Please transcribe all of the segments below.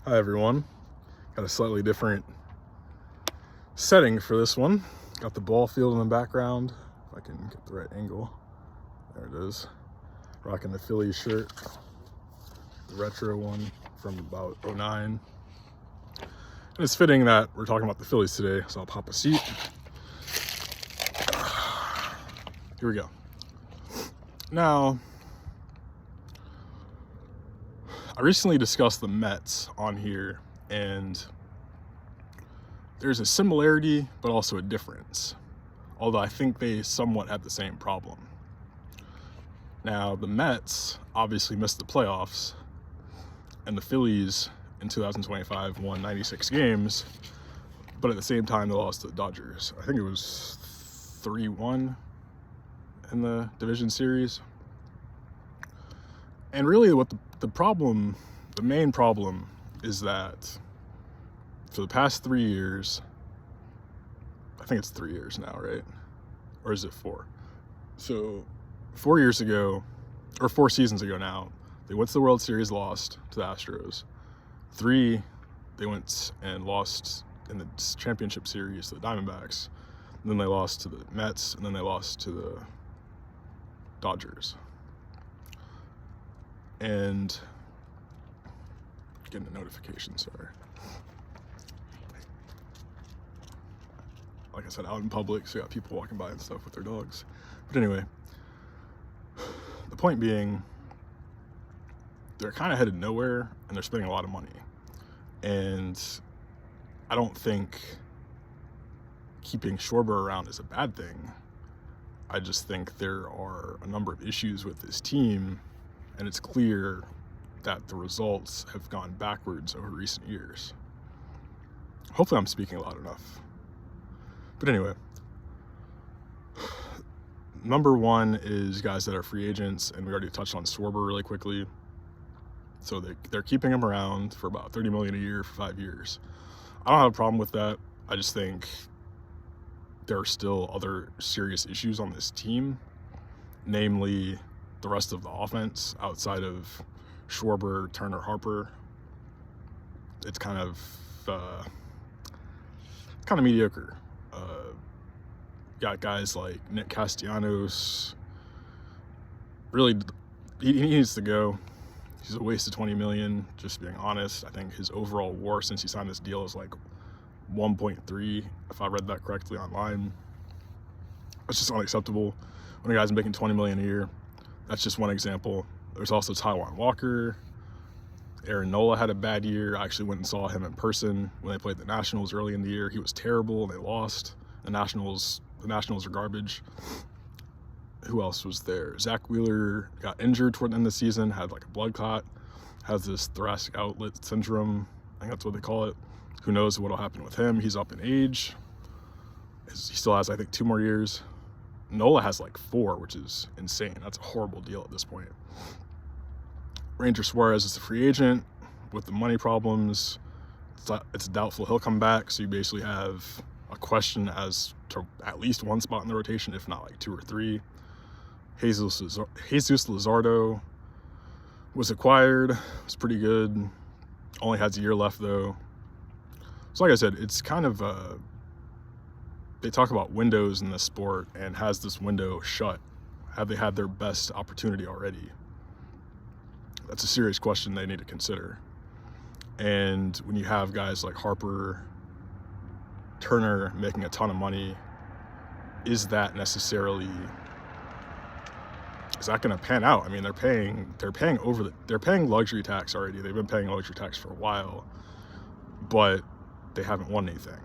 Hi everyone, got a slightly different setting for this one. Got the ball field in the background, if I can get the right angle. There it is. Rocking the Phillies shirt, the retro one from about '09. And it's fitting that we're talking about the Phillies today, so I'll pop a seat. Here we go. Now, I recently discussed the Mets on here, and there's a similarity, but also a difference. Although I think they somewhat have the same problem. Now, the Mets obviously missed the playoffs, and the Phillies in 2025 won 96 games, but at the same time they lost to the Dodgers. I think it was 3-1 in the division series. And really what the main problem is that for the past 3 years, I think it's 3 years now, right? Or is it 4? So 4 years ago, or 4 seasons ago now, they went to the World Series, lost to the Astros. 3, they went and lost in the championship series to the Diamondbacks. And then they lost to the Mets, and then they lost to the Dodgers. And getting a notification, sorry. Like I said, out in public, so you got people walking by and stuff with their dogs. But anyway, the point being, they're kind of headed nowhere, and they're spending a lot of money. And I don't think keeping Schwarber around is a bad thing. I just think there are a number of issues with this team, and it's clear that the results have gone backwards over recent years. Hopefully I'm speaking loud enough. But anyway, number one is guys that are free agents, and we already touched on Schwarber really quickly. So they're keeping him around for about $30 million a year for 5 years. I don't have a problem with that. I just think there are still other serious issues on this team, namely the rest of the offense outside of Schwarber, Turner, Harper. It's kind of mediocre. Got guys like Nick Castellanos. Really, he needs to go. He's a waste of $20 million, just being honest. I think his overall WAR since he signed this deal is like 1.3, if I read that correctly online. It's just unacceptable when a guy's making $20 million a year. That's just one example. There's also Taijuan Walker. Aaron Nola had a bad year. I actually went and saw him in person when they played the Nationals early in the year. He was terrible, and they lost. The Nationals are garbage. Who else was there? Zach Wheeler got injured toward the end of the season, had like a blood clot, has this thoracic outlet syndrome. I think that's what they call it. Who knows what'll happen with him? He's up in age. He still has, I think, 2 more years. Nola has like 4, which is insane. That's a horrible deal at this point. Ranger Suarez is a free agent with the money problems. It's doubtful he'll come back, so you basically have a question as to at least one spot in the rotation, if not like 2 or 3. Jesus Luzardo was acquired, was pretty good. Only has a year left though. So like I said, it's kind of they talk about windows in this sport, and has this window shut? Have they had their best opportunity already? That's a serious question they need to consider. And when you have guys like Harper, Turner making a ton of money, is that going to pan out? I mean, they're paying luxury tax already. They've been paying luxury tax for a while, but they haven't won anything.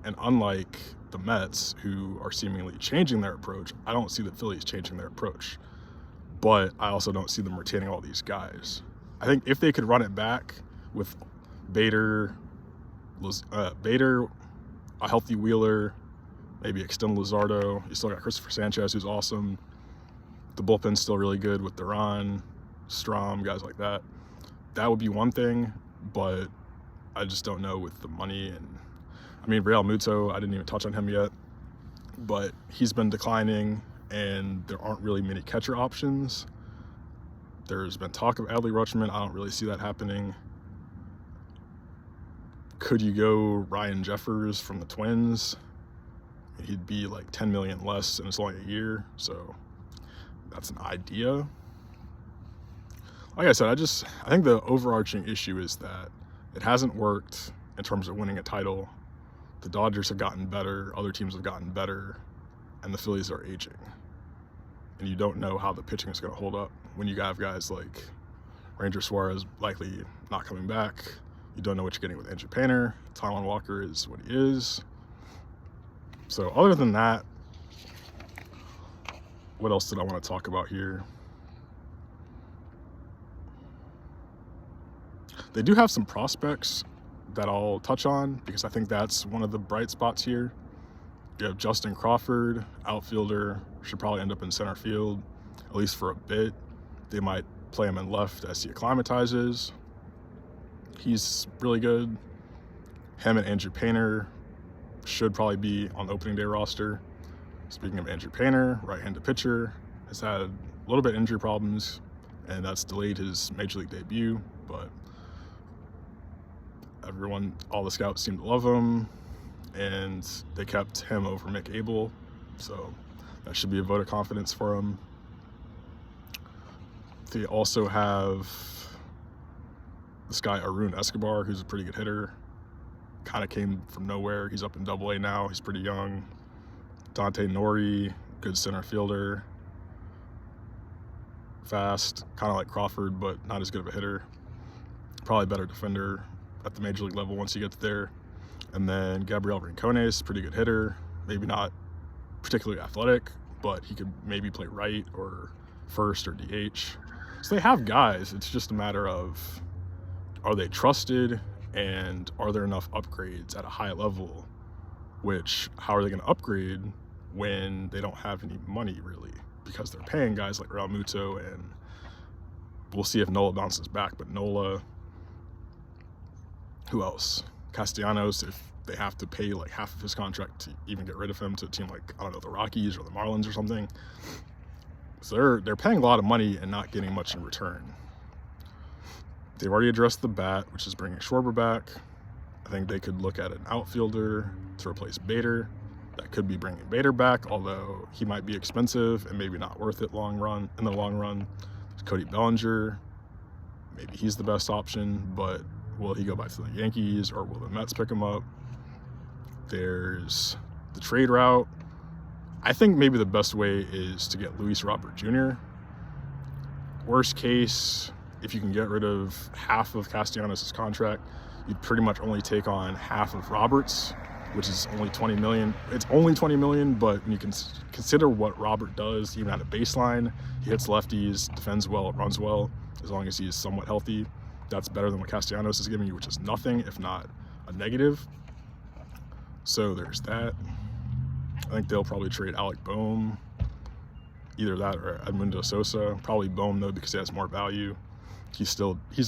And unlike the Mets, who are seemingly changing their approach, I don't see the Phillies changing their approach. But I also don't see them retaining all these guys. I think if they could run it back with Bader, a healthy Wheeler, maybe extend Luzardo. You still got Christopher Sanchez, who's awesome. The bullpen's still really good with Duran, Strom, guys like that. That would be one thing, but I just don't know with the money. And I mean, Real Muto, I didn't even touch on him yet, but he's been declining, and there aren't really many catcher options. There's been talk of Adley Rutschman. I don't really see that happening. Could you go Ryan Jeffers from the Twins? He'd be like 10 million less, and it's only a year, so that's an idea. Like I said, I think the overarching issue is that it hasn't worked in terms of winning a title. The Dodgers have gotten better, other teams have gotten better, and the Phillies are aging. And you don't know how the pitching is going to hold up when you have guys like Ranger Suarez likely not coming back. You don't know what you're getting with Andrew Painter. Taijuan Walker is what he is. So other than that, what else did I want to talk about here? They do have some prospects that I'll touch on because I think that's one of the bright spots here. You have Justin Crawford, outfielder, should probably end up in center field, at least for a bit. They might play him in left as he acclimatizes. He's really good. Him and Andrew Painter should probably be on the opening day roster. Speaking of Andrew Painter, right-handed pitcher, has had a little bit of injury problems, and that's delayed his major league debut, but all the scouts seem to love him, and they kept him over Mick Abel, so that should be a vote of confidence for him. They also have this guy Arun Escobar, who's a pretty good hitter. Kind of came from nowhere. He's up in AA now. He's pretty young. Dante Nori, good center fielder. Fast, kind of like Crawford, but not as good of a hitter. Probably better defender at the major league level once he gets there. And then Gabriel Rincones, pretty good hitter. Maybe not particularly athletic, but he could maybe play right or first or DH. So they have guys. It's just a matter of, are they trusted, and are there enough upgrades at a high level? Which, how are they going to upgrade when they don't have any money, really? Because they're paying guys like Real Muto, and we'll see if Nola bounces back. But Nola, who else? Castellanos, if they have to pay like half of his contract to even get rid of him to a team like, I don't know, the Rockies or the Marlins or something. So they're paying a lot of money and not getting much in return. They've already addressed the bat, which is bringing Schwarber back. I think they could look at an outfielder to replace Bader. That could be bringing Bader back, although he might be expensive and maybe not worth it in the long run. There's Cody Bellinger. Maybe he's the best option, but will he go back to the Yankees, or will the Mets pick him up? There's the trade route. I think maybe the best way is to get Luis Robert Jr. Worst case, if you can get rid of half of Castellanos' contract, you'd pretty much only take on half of Roberts, which is only $20 million. It's only $20 million, but when you can consider what Robert does, even at a baseline, he hits lefties, defends well, runs well, as long as he's somewhat healthy. That's better than what Castellanos is giving you, which is nothing, if not a negative. So there's that. I think they'll probably trade Alec Boehm, either that or Edmundo Sosa. Probably Boehm, though, because he has more value. He's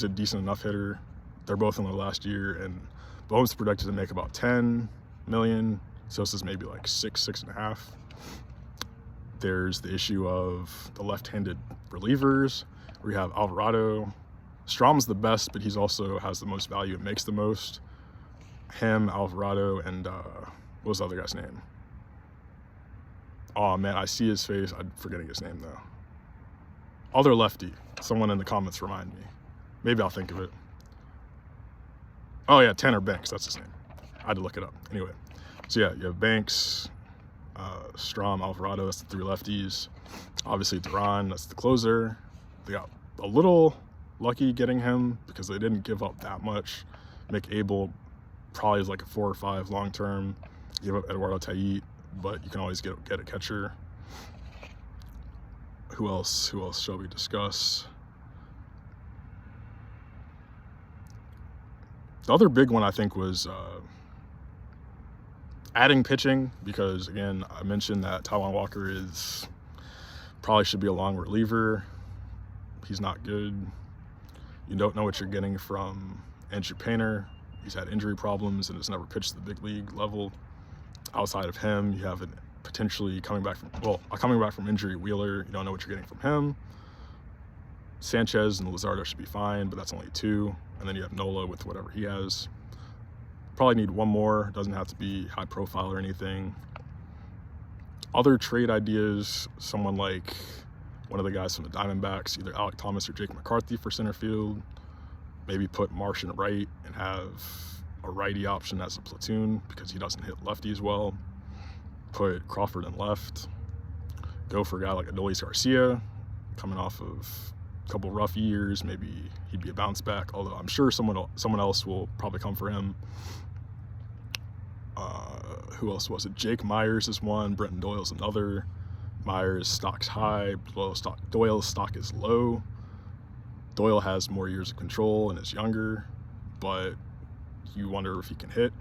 a decent enough hitter. They're both in their last year, and Boehm's projected to make about 10 million. Sosa's maybe like 6.5. There's the issue of the left-handed relievers. We have Alvarado. Strom's the best, but he's also has the most value and makes the most. Him, Alvarado, and what was the other guy's name? Oh man, I see his face. I'm forgetting his name though. Other lefty. Someone in the comments remind me. Maybe I'll think of it. Oh yeah, Tanner Banks, that's his name. I had to look it up. Anyway, so yeah, you have Banks, Strom, Alvarado, that's the three lefties. Obviously Duran, that's the closer. They got a little lucky getting him because they didn't give up that much. Mick Abel probably is like a 4 or 5 long term. Give up Eduardo Tait, but you can always get a catcher. Who else shall we discuss? The other big one I think was adding pitching, because again, I mentioned that Taijuan Walker probably should be a long reliever. He's not good. You don't know what you're getting from Andrew Painter. He's had injury problems and has never pitched the big league level. Outside of him, you have potentially coming back from injury, Wheeler. You don't know what you're getting from him. Sanchez and Luzardo should be fine, but that's only 2. And then you have Nola with whatever he has. Probably need one more. Doesn't have to be high profile or anything. Other trade ideas, someone like one of the guys from the Diamondbacks, either Alec Thomas or Jake McCarthy for center field. Maybe put Marsh in right and have a righty option as a platoon because he doesn't hit lefty as well. Put Crawford in left. Go for a guy like Adolis Garcia, coming off of a couple rough years. Maybe he'd be a bounce back, although I'm sure someone else will probably come for him. Who else was it? Jake Myers is one. Brenton Doyle's another. Myers' stock's high. Doyle's stock is low. Doyle has more years of control and is younger, but you wonder if he can hit.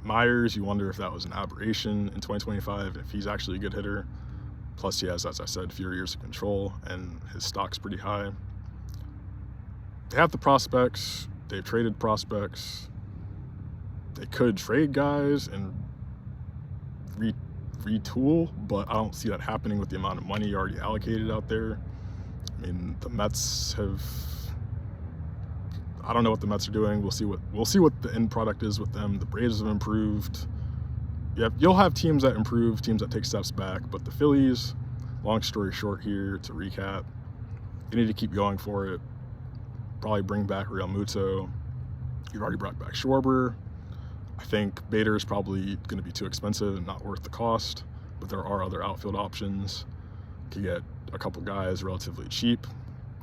Myers, you wonder if that was an aberration in 2025, if he's actually a good hitter. Plus he has, as I said, fewer years of control, and his stock's pretty high. They have the prospects. They've traded prospects. They could trade guys and retool, but I don't see that happening with the amount of money already allocated out there. I mean, the Mets have, I don't know what the Mets are doing. We'll see what the end product is with them. The Braves have improved. You'll have teams that improve, teams that take steps back, but the Phillies, long story short here to recap, they need to keep going for it. Probably bring back Real Muto. You've already brought back Schwarber. I think Bader is probably going to be too expensive and not worth the cost, but there are other outfield options. Could get a couple guys relatively cheap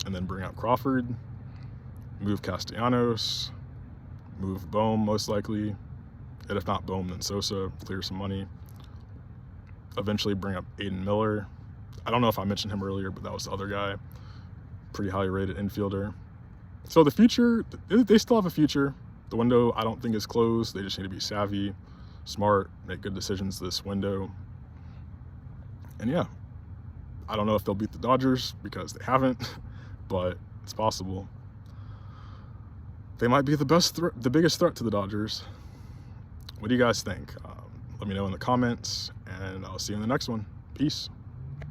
and then bring out Crawford, move Castellanos, move Bohm most likely, and if not Bohm, then Sosa, clear some money. Eventually bring up Aiden Miller. I don't know if I mentioned him earlier, but that was the other guy. Pretty highly rated infielder. So the future, they still have a future. The window, I don't think, is closed. They just need to be savvy, smart, make good decisions this window. And yeah, I don't know if they'll beat the Dodgers because they haven't, but it's possible. They might be the biggest threat to the Dodgers. What do you guys think? Let me know in the comments, and I'll see you in the next one. Peace.